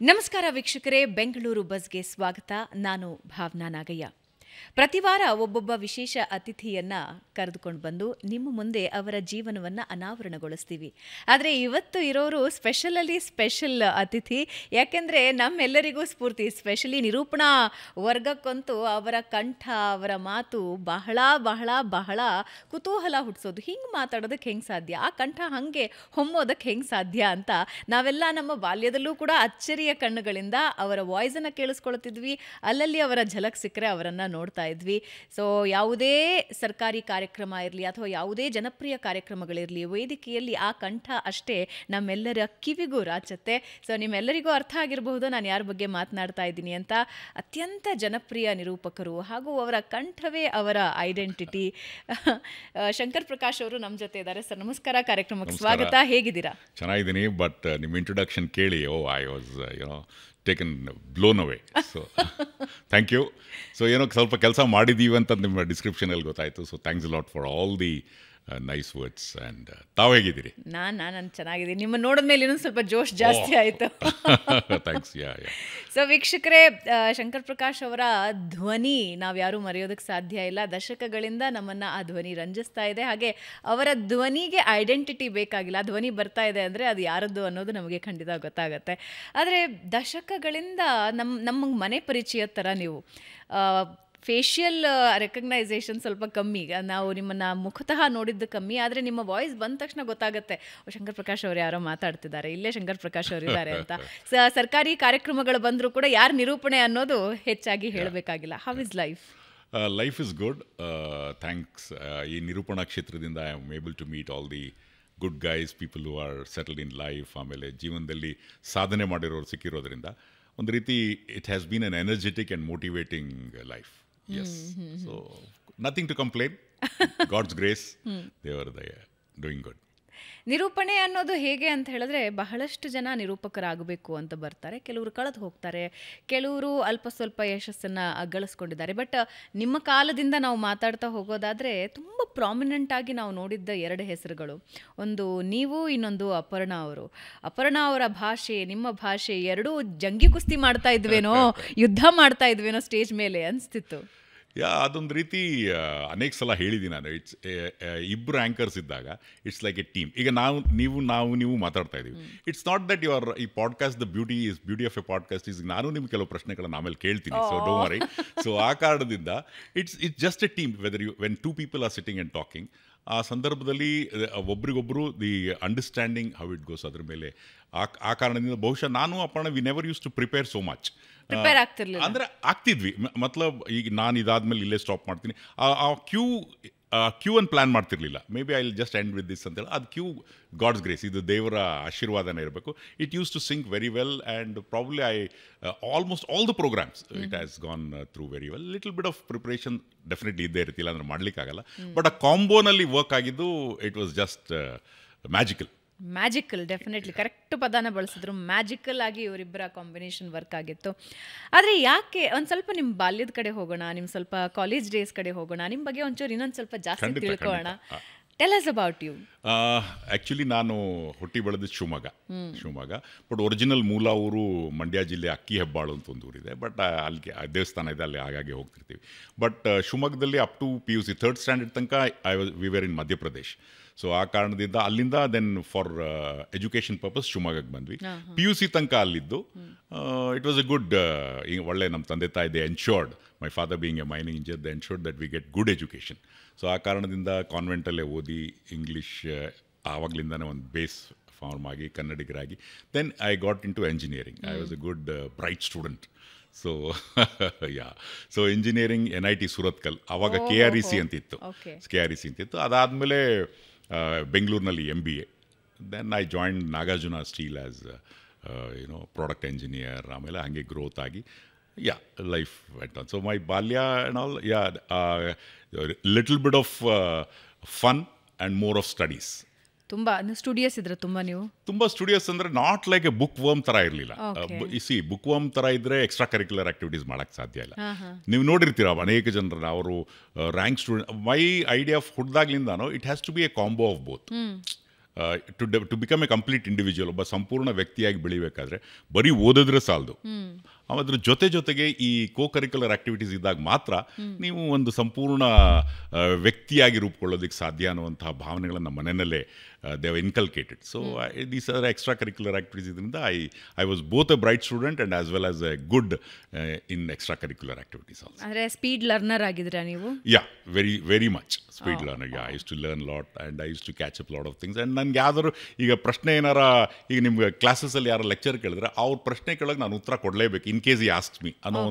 ನಮಸ್ಕಾರ ವೀಕ್ಷಕರೇ, ಬೆಂಗಳೂರು ಬಸ್ಗೆ ಸ್ವಾಗತ. ನಾನು ಭಾವನಾ ನಾಗಯ್ಯ. ಪ್ರತಿ ವಾರ ಒಬ್ಬೊಬ್ಬ ವಿಶೇಷ ಅತಿಥಿಯನ್ನ ಕರೆದುಕೊಂಡು ಬಂದು ನಿಮ್ಮ ಮುಂದೆ ಅವರ ಜೀವನವನ್ನು ಅನಾವರಣಗೊಳಿಸ್ತೀವಿ. ಆದರೆ ಇವತ್ತು ಇರೋರು ಸ್ಪೆಷಲ್ ಅತಿಥಿ. ಯಾಕೆಂದರೆ ನಮ್ಮೆಲ್ಲರಿಗೂ ಸ್ಫೂರ್ತಿ, ಸ್ಪೆಷಲಿ ನಿರೂಪಣಾ ವರ್ಗಕ್ಕಂತೂ ಅವರ ಕಂಠ, ಅವರ ಮಾತು ಬಹಳ ಬಹಳ ಬಹಳ ಕುತೂಹಲ ಹುಟ್ಟಿಸೋದು. ಹಿಂಗೆ ಮಾತಾಡೋದಕ್ಕೆ ಹೆಂಗೆ ಸಾಧ್ಯ, ಆ ಕಂಠ ಹಾಗೆ ಹೊಮ್ಮೋದಕ್ಕೆ ಹೆಂಗೆ ಸಾಧ್ಯ ಅಂತ ನಾವೆಲ್ಲ ನಮ್ಮ ಬಾಲ್ಯದಲ್ಲೂ ಕೂಡ ಅಚ್ಚರಿಯ ಕಣ್ಣುಗಳಿಂದ ಅವರ ವಾಯ್ಸನ್ನು ಕೇಳಿಸ್ಕೊಳ್ತಿದ್ವಿ. ಅಲ್ಲಲ್ಲಿ ಅವರ ಝಲಕ್ ಸಿಕ್ಕರೆ ಅವರನ್ನು ನೋಡ್ತಾ ಇದ್ವಿ. ಸೊ ಯಾವುದೇ ಸರ್ಕಾರಿ ಕಾರ್ಯಕ್ರಮ ಇರಲಿ ಅಥವಾ ಯಾವುದೇ ಜನಪ್ರಿಯ ಕಾರ್ಯಕ್ರಮಗಳಿರಲಿ, ವೇದಿಕೆಯಲ್ಲಿ ಆ ಕಂಠ ಅಷ್ಟೇ ನಮ್ಮೆಲ್ಲರ ಕಿವಿಗೂ ರಾಚತ್ತೆ. ಸೊ ನಿಮ್ಮೆಲ್ಲರಿಗೂ ಅರ್ಥ ಆಗಿರಬಹುದು ನಾನು ಯಾರ ಬಗ್ಗೆ ಮಾತನಾಡ್ತಾ ಇದ್ದೀನಿ ಅಂತ. ಅತ್ಯಂತ ಜನಪ್ರಿಯ ನಿರೂಪಕರು ಹಾಗೂ ಅವರ ಕಂಠವೇ ಅವರ ಐಡೆಂಟಿಟಿ. ಶಂಕರ್ ಪ್ರಕಾಶ್ ಅವರು ನಮ್ಮ ಜೊತೆ ಇದ್ದಾರೆ. ಸರ್ ನಮಸ್ಕಾರ, ಕಾರ್ಯಕ್ರಮಕ್ಕೆ ಸ್ವಾಗತ. ಹೇಗಿದ್ದೀರಾ? ಚೆನ್ನಾಗಿದ್ದೀನಿ. ಬಟ್ ನಿಮ್ಮ ಇಂಟ್ರೊಡಕ್ಷನ್ ಕೇಳಿ I was taken blown away. So thank you. So ಏನೋ ಸ್ವಲ್ಪ ಕೆಲಸ ಮಾಡಿದ್ದೀವಿ ಅಂತ ನಿಮ್ಮ ಡಿಸ್ಕ್ರಿಪ್ಷನಲ್ಲಿ ಗೊತ್ತಾಯಿತು. So thanks a lot for all the nice words. And ತಾವು ಹೇಗಿದ್ದೀರಿ? ನಾನು ಚೆನ್ನಾಗಿದ್ದೀನಿ. ನಿಮ್ಮ ನೋಡಿದ ಮೇಲೆ ಇನ್ನೊಂದು ಸ್ವಲ್ಪ ಜೋಶ್ ಜಾಸ್ತಿ ಆಯಿತು. ಥ್ಯಾಂಕ್ಸ್. ಸೊ ವೀಕ್ಷಕರೇ, ಶಂಕರ್ ಪ್ರಕಾಶ್ ಅವರ ಧ್ವನಿ ನಾವ್ಯಾರೂ ಮರೆಯೋದಕ್ಕೆ ಸಾಧ್ಯ ಇಲ್ಲ. ದಶಕಗಳಿಂದ ನಮ್ಮನ್ನು ಆ ಧ್ವನಿ ರಂಜಿಸ್ತಾ ಇದೆ. ಹಾಗೆ ಅವರ ಧ್ವನಿಗೆ ಐಡೆಂಟಿಟಿ ಬೇಕಾಗಿಲ್ಲ. ಆ ಧ್ವನಿ ಬರ್ತಾ ಇದೆ ಅಂದರೆ ಅದು ಯಾರದ್ದು ಅನ್ನೋದು ನಮಗೆ ಖಂಡಿತ ಗೊತ್ತಾಗುತ್ತೆ. ಆದರೆ ದಶಕಗಳಿಂದ ನಮ್ಮ ಮನೆ ಪರಿಚಯದ ಥರ ನೀವು ಫೇಶಿಯಲ್ ರೆಕಗ್ನೈಸೇಷನ್ ಸ್ವಲ್ಪ ಕಮ್ಮಿ. ನಾವು ನಿಮ್ಮನ್ನು ಮುಖತಃ ನೋಡಿದ್ದು ಕಮ್ಮಿ, ಆದರೆ ನಿಮ್ಮ ವಾಯ್ಸ್ ಬಂದ ತಕ್ಷಣ ಗೊತ್ತಾಗುತ್ತೆ ಶಂಕರ್ ಪ್ರಕಾಶ್ ಅವರು ಯಾರೋ ಮಾತಾಡ್ತಿದ್ದಾರೆ, ಇಲ್ಲೇ ಶಂಕರ್ ಪ್ರಕಾಶ್ ಅವರು ಇದ್ದಾರೆ ಅಂತ. ಸರ್ಕಾರಿ ಕಾರ್ಯಕ್ರಮಗಳು ಬಂದರೂ ಕೂಡ ಯಾರು ನಿರೂಪಣೆ ಅನ್ನೋದು ಹೆಚ್ಚಾಗಿ ಹೇಳಬೇಕಾಗಿಲ್ಲ. How is life? Life is good, thanks. ಈ ನಿರೂಪಣಾ ಕ್ಷೇತ್ರದಿಂದ I am able to meet all the good guys, people who are settled in life. ಆಮೇಲೆ ಜೀವನದಲ್ಲಿ ಸಾಧನೆ ಮಾಡಿರೋರು ಸಿಕ್ಕಿರೋದ್ರಿಂದ ಒಂದು ರೀತಿ it has been an energetic and motivating life. Yes. So nothing to complain. God's grace. They were doing good. ನಿರೂಪಣೆ ಅನ್ನೋದು ಹೇಗೆ ಅಂತ ಹೇಳಿದ್ರೆ, ಬಹಳಷ್ಟು ಜನ ನಿರೂಪಕರಾಗಬೇಕು ಅಂತ ಬರ್ತಾರೆ. ಕೆಲವರು ಕಳೆದು ಹೋಗ್ತಾರೆ, ಕೆಲವರು ಅಲ್ಪ ಸ್ವಲ್ಪ ಯಶಸ್ಸನ್ನು ಗಳಿಸ್ಕೊಂಡಿದ್ದಾರೆ. ಬಟ್ ನಿಮ್ಮ ಕಾಲದಿಂದ ನಾವು ಮಾತಾಡ್ತಾ ಹೋಗೋದಾದರೆ ತುಂಬ ಪ್ರಾಮಿನೆಂಟ್ ಆಗಿ ನಾವು ನೋಡಿದ್ದ ಎರಡು ಹೆಸರುಗಳು, ಒಂದು ನೀವು, ಇನ್ನೊಂದು ಅಪರ್ಣಾ ಅವರು. ಅಪರ್ಣಾ ಅವರ ಭಾಷೆ, ನಿಮ್ಮ ಭಾಷೆ ಎರಡೂ ಜಂಗಿ ಕುಸ್ತಿ ಮಾಡ್ತಾ ಇದ್ವೇನೋ, ಯುದ್ಧ ಮಾಡ್ತಾ ಇದ್ವೇನೋ ಸ್ಟೇಜ್ ಮೇಲೆ ಅನಿಸ್ತಿತ್ತು. ಅದೊಂದು ರೀತಿ ಅನೇಕ ಸಲ ಹೇಳಿದ್ದೀನಿ ನಾನು. ಇಟ್ಸ್ ಇಬ್ಬರು ಆ್ಯಂಕರ್ಸ್ ಇದ್ದಾಗ ಇಟ್ಸ್ ಲೈಕ್ ಎ ಟೀಮ್. ಈಗ ನೀವು ಮಾತಾಡ್ತಾ ಇದ್ದೀವಿ. ಇಟ್ಸ್ ನಾಟ್ ದಟ್ ಯುವರ್ ಈ podcast the beauty of A podcast is ನಾನು ನಿಮ್ಗೆ ಕೆಲವು ಪ್ರಶ್ನೆಗಳನ್ನು ಆಮೇಲೆ ಕೇಳ್ತೀನಿ. So don't worry. ಸೊ ಆ ಕಾರಣದಿಂದ it's just a team. When two people are sitting and talking, ಆ ಸಂದರ್ಭದಲ್ಲಿ ಒಬ್ರಿಗೊಬ್ಬರು the understanding how it goes, ಅದ್ರ ಮೇಲೆ ಆ ಕಾರಣದಿಂದ ಬಹುಶಃ ನಾನು Aparna we never use to prepare so much. ಅಂದರೆ ಆಗ್ತಿದ್ವಿ, ಮತ್ಲಬ್ ಈಗ ನಾನು ಇದಾದ್ಮೇಲೆ ಇಲ್ಲೇ ಸ್ಟಾಪ್ ಮಾಡ್ತೀನಿ, ಆ ಕ್ಯೂ ಅನ್ನು ಪ್ಲ್ಯಾನ್ ಮಾಡ್ತಿರ್ಲಿಲ್ಲ. Maybe I will just end with this ಅಂತೇಳಿ. ಅದು ಕ್ಯೂ ಗಾಡ್ಸ್ ಗ್ರೇಸ್, ಇದು ದೇವರ ಆಶೀರ್ವಾದನೇ ಇರಬೇಕು. It use to sync very well and probably almost all the programs it has gone through very well. Little bit of preparation definitely ಇದ್ದೇ ಇರ್ತಿಲ್ಲ, ಅಂದರೆ ಮಾಡಲಿಕ್ಕಾಗಲ್ಲ. ಬಟ್ ಆ ಕಾಂಬೋನಲ್ಲಿ ವರ್ಕ್ ಆಗಿದ್ದು it was just magical. Definitely correct ಪದಾನ ಬಳಸಿದ್ರು. Magical ಆಗಿ ಇವರಿಬ್ಬರ ಕಾಂಬಿನೇಷನ್ ವರ್ಕ್ ಆಗಿತ್ತು. ಆದರೆ ಯಾಕೆ ಒಂದು ಸ್ವಲ್ಪ ನಿಮ್ಮ ಬಾಲ್ಯದ ಕಡೆ ಹೋಗೋಣ, ನಿಮ್ಮ ಸ್ವಲ್ಪ ಕಾಲೇಜ್ ಡೇಸ್ ಕಡೆ ಹೋಗೋಣ, ನಿಮ್ಮ ಬಗ್ಗೆ ಒಂಚೂರು ಇನ್ನೊಂದು ಸ್ವಲ್ಪ ಜಾಸ್ತಿ ತಿಳ್ಕೊಳ್ಳೋಣ. Tell us about you. Actually ನಾನು ಹುಟ್ಟಿ ಬೆಳೆದ ಶಿವಮೊಗ್ಗ. ಬಟ್ ಒರಿಜಿನಲ್ ಮೂಲ ಊರು ಮಂಡ್ಯ ಜಿಲ್ಲೆ ಅಕ್ಕಿ ಹೆಬ್ಬಾಳು ಅಂತ ಒಂದು ಊರಿದೆ. ಬಟ್ ಅಲ್ಲಿಗೆ ದೇವಸ್ಥಾನ ಇದೆ, ಅಲ್ಲಿ ಹಾಗಾಗಿ ಹೋಗ್ತಿರ್ತೀವಿ. ಬಟ್ ಶಿವಮೊಗ್ಗದಲ್ಲಿ up to PUC 3rd standard ತನಕ we were in Madhya Pradesh. So ಆ ಕಾರಣದಿಂದ ಅಲ್ಲಿಂದ ದೆನ್ ಫಾರ್ ಎಜುಕೇಷನ್ ಪರ್ಪಸ್ ಶಿವಮೊಗ್ಗಕ್ಕೆ ಬಂದ್ವಿ. PUC ತನಕ ಅಲ್ಲಿದ್ದು ಇಟ್ ವಾಸ್ ಎ ಗುಡ್, ಒಳ್ಳೆ ನಮ್ಮ ತಂದೆ ತಾಯಿ they ensured, my father being A mining engineer, they ensured that we get good education. So ಆ ಕಾರಣದಿಂದ ಕಾನ್ವೆಂಟಲ್ಲೇ ಓದಿ ಇಂಗ್ಲೀಷ್ ಆವಾಗಲಿಂದನೇ ಒಂದು ಬೇಸ್ ಫಾರ್ಮ್ ಆಗಿ ಕನ್ನಡಿಗರಾಗಿ then I got into engineering. I was a good bright student. So engineering NIT Surathkal, ಆವಾಗ KREC ಅಂತಿತ್ತು. ಅದಾದಮೇಲೆ ಬೆಂಗಳೂರಿನಲ್ಲಿ MBA. Then I join Nagarjuna steel as product engineer. ಆಮೇಲೆ ಹಾಗೆ ಗ್ರೋತ್ ಆಗಿ life went on. So my ಬಾಲ್ಯ and all little bit of fun and more of studies. ತುಂಬ studious ಇದ್ರೆ ತುಂಬ ಸ್ಟುಡಿಯಸ್ ಅಂದರೆ not like a book worm ಥರ ಇರಲಿಲ್ಲ. ಬುಕ್ ವರ್ಮ್ ಥರ ಇದ್ದರೆ ಎಕ್ಸ್ಟ್ರಾ ಕರಿಕ್ಯುಲರ್ ಆ್ಯಕ್ಟಿವಿಟೀಸ್ ಮಾಡೋಕ್ಕೆ ಸಾಧ್ಯ ಇಲ್ಲ. ನೀವು ನೋಡಿರ್ತೀರ ಅನೇಕ ಜನರನ್ನ, ಅವರು rank student. My idea of ಹುಡ್ದಾಗ್ಲಿಂದಾನು it has to be a combo of both. To become a complete individual, ಒಬ್ಬ ಸಂಪೂರ್ಣ ವ್ಯಕ್ತಿಯಾಗಿ ಬೆಳಿಬೇಕಾದ್ರೆ ಬರೀ ಓದಿದ್ರೆ ಸಾಲದು. ಅದ್ರ ಜೊತೆಗೆ ಈ ಕರಿಕ್ಯುಲರ್ ಆಕ್ಟಿವಿಟೀಸ್ ಇದ್ದಾಗ ಮಾತ್ರ ನೀವು ಒಂದು ಸಂಪೂರ್ಣ ವ್ಯಕ್ತಿಯಾಗಿ ರೂಪುಕೊಳ್ಳೋದಕ್ಕೆ ಸಾಧ್ಯ ಅನ್ನುವಂತಹ ಭಾವನೆಗಳನ್ನು ಮನೆಯಲ್ಲೇ they have inculcated. So these are extra curricular activities ಇದರಿಂದ I was both a bright student and as well as a good in extra curricular activities also. ಅಂದರೆ ಸ್ಪೀಡ್ ಲರ್ನರ್ ಆಗಿದ್ದೀರಾ ನೀವು? Yeah, very much speed learner. I use to learn lot and I use to catch up lot of things. And ನನಗೆ ಯಾವ್ದಾದ್ರು ಈಗ ಪ್ರಶ್ನೆ ಏನಾರ, ಈಗ ನಿಮ್ಗೆ ಕ್ಲಾಸಸ್ಸಲ್ಲಿ ಯಾರು ಲೆಕ್ಚರ್ ಕೇಳಿದ್ರೆ ಅವ್ರ ಪ್ರಶ್ನೆ ಕೇಳೋಕೆ ನಾನು ಉತ್ತರ ಕೊಡಲೇಬೇಕು, in case he asks me ಅನ್ನೋ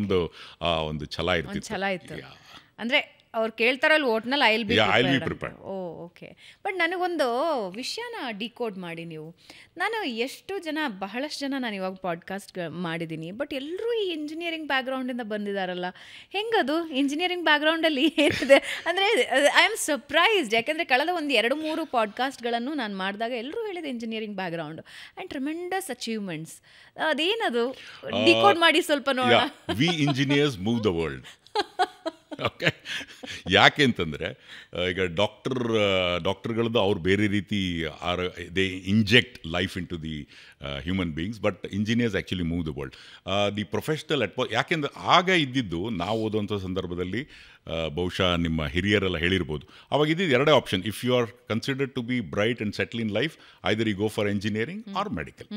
ಒಂದು ಛಲ ಇರ್ತಿತ್ತು. ಅಂದರೆ ಅವ್ರು ಕೇಳ್ತಾರಲ್ಲ ಒಟ್ನಲ್ಲಿ I'll be prepared. Oh okay. But ನನಗೊಂದು ವಿಷಯನ ಡಿಕೋಡ್ ಮಾಡಿ ನೀವು. ನಾನು ಬಹಳಷ್ಟು ಜನ ನಾನು ಇವಾಗ ಪಾಡ್ಕಾಸ್ಟ್ ಮಾಡಿದ್ದೀನಿ, ಬಟ್ ಎಲ್ಲರೂ ಈ ಇಂಜಿನಿಯರಿಂಗ್ ಬ್ಯಾಕ್ಗ್ರೌಂಡಿಂದ ಬಂದಿದ್ದಾರಲ್ಲ, ಹೆಂಗದು ಇಂಜಿನಿಯರಿಂಗ್ ಬ್ಯಾಕ್ಗ್ರೌಂಡಲ್ಲಿ ಏನಿದೆ ಅಂದರೆ ಐ ಆಮ್ ಸರ್ಪ್ರೈಸ್ಡ್. ಯಾಕೆಂದರೆ ಕಳೆದ ಒಂದು 2-3 ಪಾಡ್ಕಾಸ್ಟ್ಗಳನ್ನು ನಾನು ಮಾಡಿದಾಗ ಎಲ್ಲರೂ ಹೇಳಿದೆ engineering background and tremendous achievements. ಅದೇನದು ಡಿಕೋಡ್ ಮಾಡಿ ಸ್ವಲ್ಪ ನೋಡೋಣ. We engineers move the world. Okay, ಯಾಕೆ ಅಂತಂದರೆ ಈಗ ಡಾಕ್ಟರ್ಗಳದ್ದು ಅವ್ರು ಬೇರೆ ರೀತಿ they inject life into the human beings, but engineers actually move the world. The professional ಯಾಕೆಂದರೆ ಆಗ ಇದ್ದಿದ್ದು ನಾವು ಓದುವಂಥ ಸಂದರ್ಭದಲ್ಲಿ ಬಹುಶಃ ನಿಮ್ಮ ಹಿರಿಯರೆಲ್ಲ ಹೇಳಿರ್ಬೋದು, ಅವಾಗ ಇದ್ದಿದ್ದು ಎರಡೇ option. If you are considered to be bright and settle in life, either you go for engineering or medical.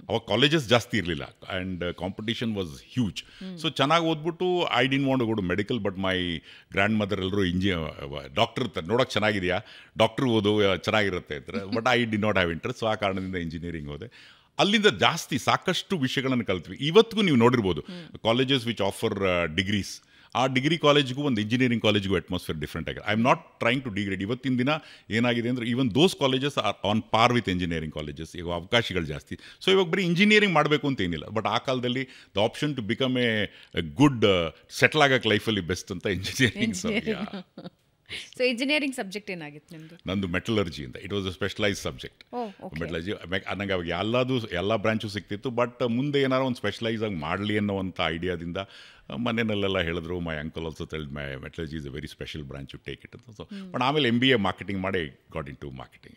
ಅವಾಗ ಕಾಲೇಜಸ್ ಜಾಸ್ತಿ ಇರಲಿಲ್ಲ and competition was huge. So ಚೆನ್ನಾಗಿ ಓದ್ಬಿಟ್ಟು I didn't want to go to medical, but my grandmother ಎಲ್ಲರೂ doctor ಇರ್ತಾರೆ, ನೋಡೋಕೆ ಚೆನ್ನಾಗಿದೆಯಾ, doctor ಓದು ಚೆನ್ನಾಗಿರುತ್ತೆ ಅಂತಾರೆ, but I did not have interest. So ಆ ಕಾರಣದಿಂದ ಇಂಜಿನಿಯರಿಂಗ್ ಹೋದೆ. ಅಲ್ಲಿಂದ ಸಾಕಷ್ಟು ವಿಷಯಗಳನ್ನು ಕಲ್ತ್ವಿ. ಇವತ್ತಿಗೂ ನೀವು ನೋಡಿರ್ಬೋದು ಕಾಲೇಜಸ್ ವಿಚ್ ಆಫರ್ ಡಿಗ್ರೀಸ್, ಆ ಡಿಗ್ರಿ ಕಾಲೇಜ್ಗೂ ಒಂದು ಇಂಜಿನಿಯರಿಂಗ್ ಕಾಲೇಜ್ಗೂ ಅಟ್ಮಾಸ್ಫಿಯರ್ ಡಿಫ್ರೆಂಟ್ ಆಗಿದೆ. I am not trying to degrade. ಇವತ್ತಿನ ದಿನ ಏನಾಗಿದೆ ಅಂದರೆ even those colleges are on par with engineering colleges. ಈಗ ಅವಕಾಶಗಳು ಜಾಸ್ತಿ. ಸೊ ಇವಾಗ ಬರೀ ಇಂಜಿನಿಯರಿಂಗ್ ಮಾಡಬೇಕು ಅಂತ ಏನಿಲ್ಲ, ಬಟ್ ಆ ಕಾಲದಲ್ಲಿ the option two become A good settle ಆಗಕ್ಕೆ ಲೈಫಲ್ಲಿ ಬೆಸ್ಟ್ ಅಂತ ಇಂಜಿನಿಯರಿಂಗ್. ಸೊ ಇಂಜಿನಿಯರಿಂಗ್ ಸಬ್ಜೆಕ್ಟ್ ಏನಾಗಿತ್ತು ನಿಮ್ಮದು? ನಂದು ಮೆಟಲರ್ಜಿ ಅಂತ. It was a specialise subject. Metallurgy ನನಗೆ ಅವಾಗ ಎಲ್ಲ ಬ್ರಾಂಚು ಸಿಗ್ತಿತ್ತು, ಬಟ್ ಮುಂದೆ ಏನಾರು ಒಂದು ಸ್ಪೆಷಲೈಸ್ ಆಗಿ ಮಾಡಲಿ ಅನ್ನೋವಂಥ ಐಡಿಯಾದಿಂದ ಮನೆಯಲ್ಲೆಲ್ಲ ಹೇಳಿದ್ರು. My uncle also telled my metallurgy is a very special branch to take it ಅಂತ. ಸೊ ಬಟ್ ಆಮೇಲೆ MBA ಮಾರ್ಕೆಟಿಂಗ್ ಮಾಡಿ ಗಾಟ್ ಇನ್ ಟು ಮಾರ್ಕೆಟಿಂಗ್.